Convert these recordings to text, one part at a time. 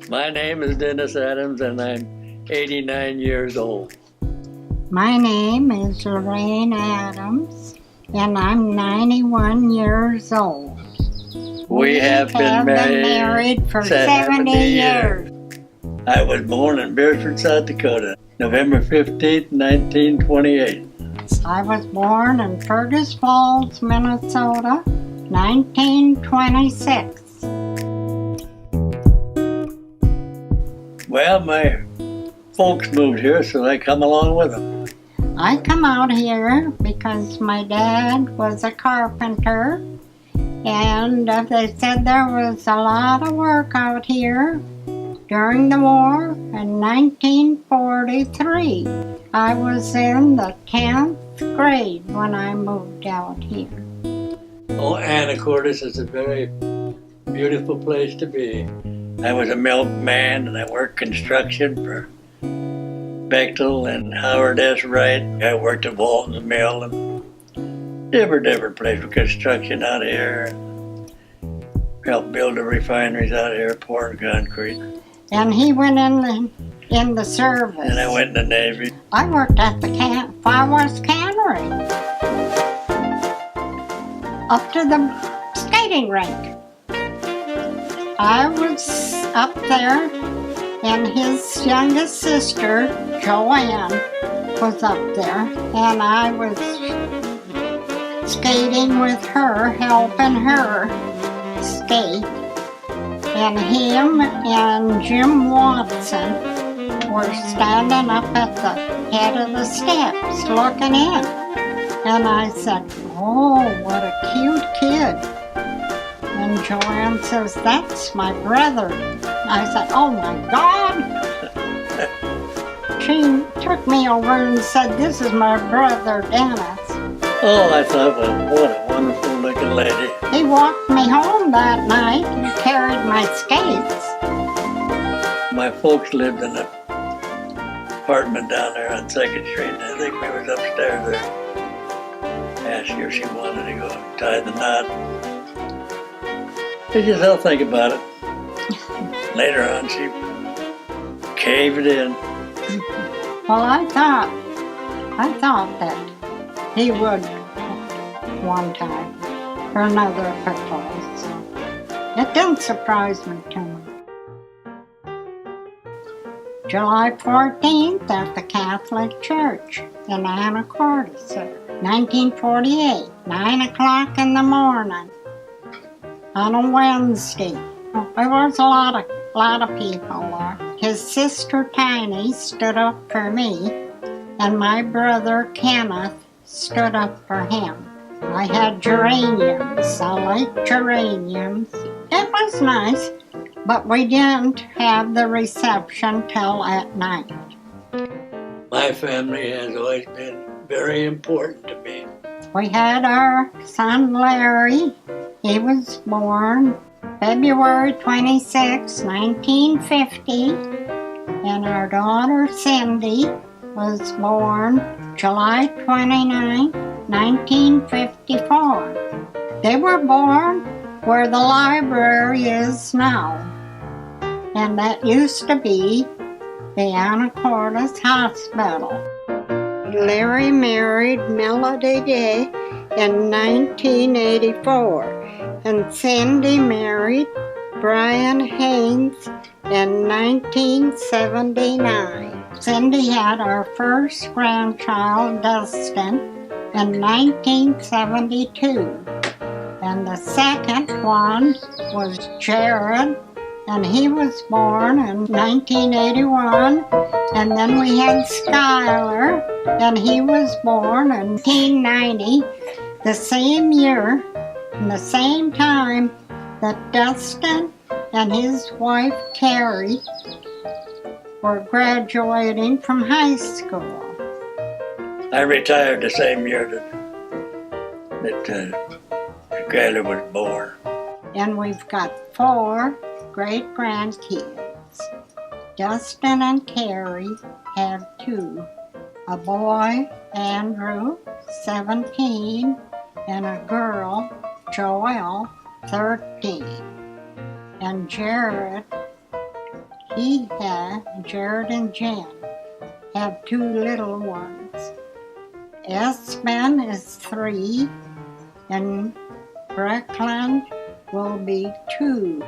My name is Dennis Adams and I'm 89 years old. My name is Lorraine Adams and I'm 91 years old. We have been married for 70 years. I was born in Beresford, South Dakota, November 15th, 1928. I was born in Fergus Falls, Minnesota, 1926. Well, my folks moved here, so I come along with them. I come out here because my dad was a carpenter, and they said there was a lot of work out here during the war in 1943. I was in the 10th grade when I moved out here. Oh, Anacortes is a very beautiful place to be. I was a milkman and I worked construction for Bechtel and Howard S. Wright. I worked at Walton's Mill and different places for construction out here. Helped build the refineries out here, pouring concrete. And he went in the service. And I went in the Navy. I worked at the Far West Cannery, up to the skating rink. I was up there, and his youngest sister, Joanne, was up there, and I was skating with her, helping her skate. And him and Jim Watson were standing up at the head of the steps looking in. And I said, "Oh, what a cute kid." And Joanne says, "That's my brother." I said, "Oh my God." She took me over and said, "This is my brother, Dennis." Oh, I thought, well, what a wonderful looking lady. He walked me home that night and carried my skates. My folks lived in an apartment down there on 2nd Street, and I think we was upstairs there. Asked her if she wanted to go tie the knot. She just, I'll think about it. Later on, she caved in. Well, I thought that he would one time for another proposal. It didn't surprise me too much. July 14th at the Catholic Church in Anacortes, 1948, 9 o'clock in the morning on a Wednesday. There was a lot of people there. His sister Tiny stood up for me, and my brother Kenneth stood up for him. I had geraniums. I liked geraniums. It was nice, but we didn't have the reception till at night. My family has always been very important to me. We had our son Larry. He was born February 26, 1950, and our daughter Cindy was born July 29, 1954. They were born where the library is now, and that used to be the Anacortes Hospital. Larry married Melody Day in 1984, and Cindy married Brian Haynes in 1979. Cindy had our first grandchild, Dustin, in 1972. And the second one was Jared, and he was born in 1981. And then we had Skylar, and he was born in 1990, the same year and the same time that Dustin and his wife Carrie were graduating from high school. I retired the same year that Skylar was born. And we've got 4 great-grandkids. Dustin and Carrie have 2. A boy, Andrew, 17, and a girl, Joelle, 13. And Jared Jared and Jen, have 2 little ones. Espen is 3, and Breckland will be 2.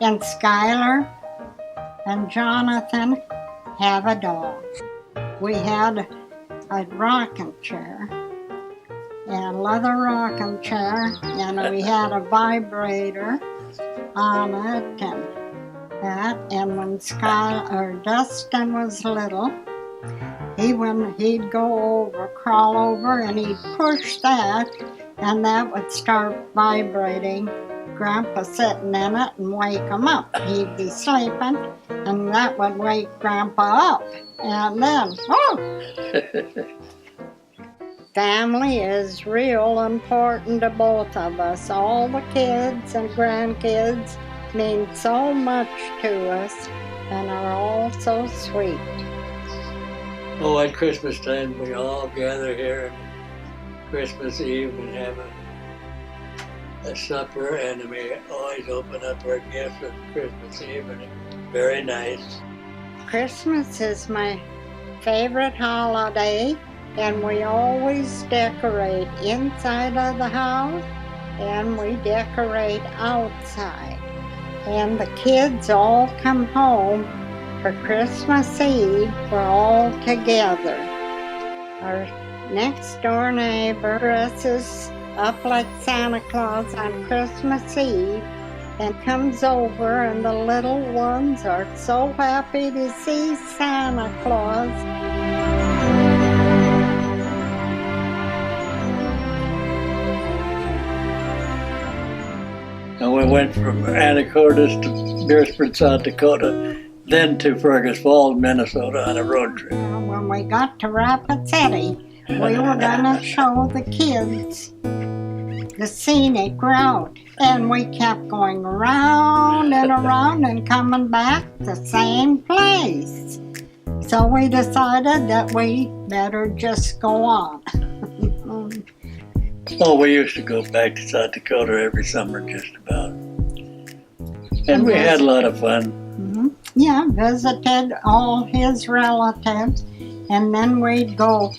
And Skylar and Jonathan have a dog. We had a rocking chair, a leather rocking chair, and we had a vibrator on it, and that. And when Dustin was little, he'd go over, crawl over, and he'd push that, and that would start vibrating. Grandpa sitting in it and wake him up. He'd be sleeping, and that would wake Grandpa up. And then, family is real important to both of us. All the kids and grandkids mean so much to us and are all so sweet. Oh, at Christmas time, we all gather here on Christmas Eve and have a supper, and we always open up our gifts on Christmas Eve, and it's very nice. Christmas is my favorite holiday, and we always decorate inside of the house, and we decorate outside. And the kids all come home for Christmas Eve. We're all together. Our next door neighbor dresses up like Santa Claus on Christmas Eve and comes over, and the little ones are so happy to see Santa Claus. And we went from Anacortes to Beersford, South Dakota, then to Fergus Falls, Minnesota on a road trip. When we got to Rapid City, we were gonna show the kids the scenic route, and we kept going around and around and coming back the same place. So we decided that we better just go on. Oh, we used to go back to South Dakota every summer just about. And we had a lot of fun. Mm-hmm. Yeah, visited all his relatives, and then we'd go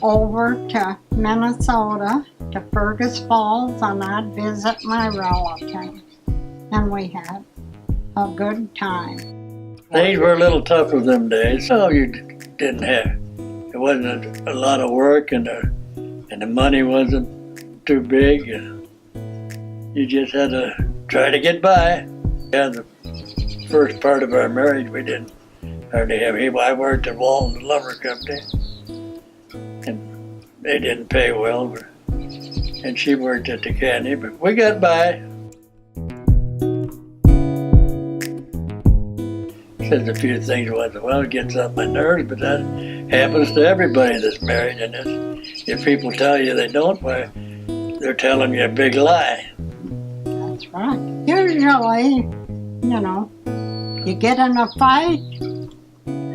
over to Minnesota, to Fergus Falls, and I'd visit my relatives. And we had a good time. Things were a little tougher them days. So you didn't have, it wasn't a lot of work, and the money wasn't too big. You just had to try to get by. Yeah, the first part of our marriage, we didn't hardly have. I worked at Walton Lumber Company, and they didn't pay well. And she worked at the candy, but we got by. Says a few things once in a while, it gets on my nerves, but that happens to everybody that's married. And if people tell you they don't, well, they're telling you a big lie. That's right. Usually, you get in a fight,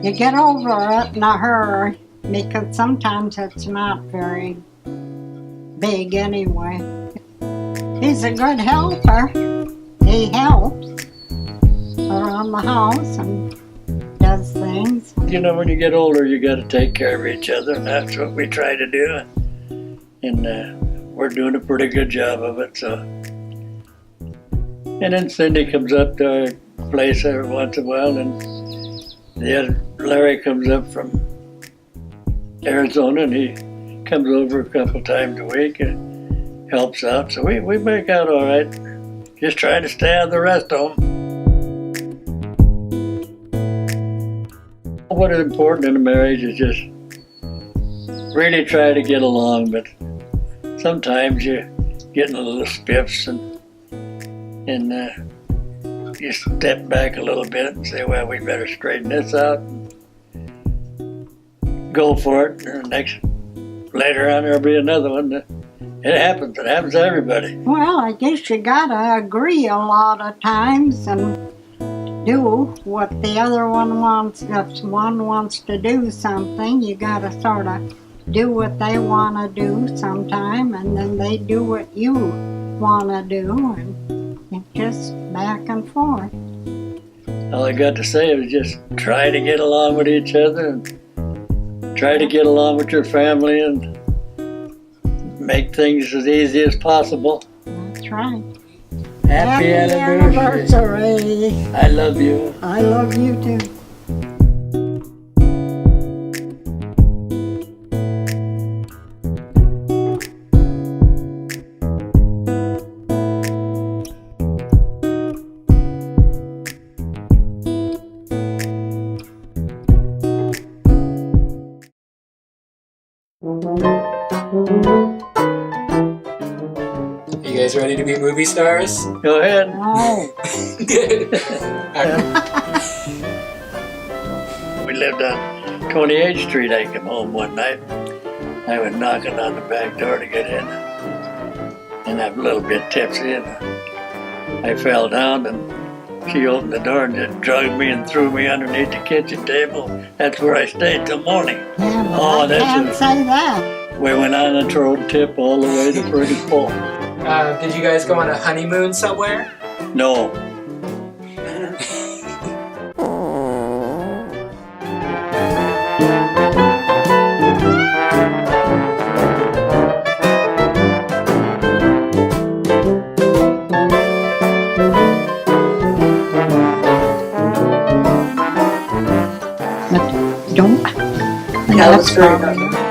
you get over it in a hurry, because sometimes it's not very big anyway. He's a good helper. He helps around the house and does things. When you get older, you got to take care of each other, and that's what we try to do. And we're doing a pretty good job of it. So, and then Cindy comes up to our place every once in a while, and the other Larry comes up from Arizona, and he comes over a couple times a week and helps out. So we make out all right. Just trying to stay out of the rest of them. What is important in a marriage is just really try to get along, but sometimes you get in a little spiffs and you step back a little bit and say, well, we better straighten this out and go for it. And later on there'll be another one. It happens to everybody. Well, I guess you gotta agree a lot of times and do what the other one wants. If one wants to do something, you gotta sort of do what they want to do sometime, and then they do what you want to do, and it's just back and forth. all I got to say was just try to get along with each other and try to get along with your family and make things as easy as possible. That's right. Happy anniversary. I love you. I love you too. You guys ready to be movie stars? Go ahead. Oh, Good. We lived on 28th Street. I came home one night. I was knocking on the back door to get in. And I'm a little bit tipsy. And I fell down and she opened the door and just dragged me and threw me underneath the kitchen table. That's where I stayed till morning. yeah, but Oh, I that's can't a- say that. We went on a road trip all the way to Fergus Falls. Did you guys go on a honeymoon somewhere? No. Don't. Yeah, let's try that.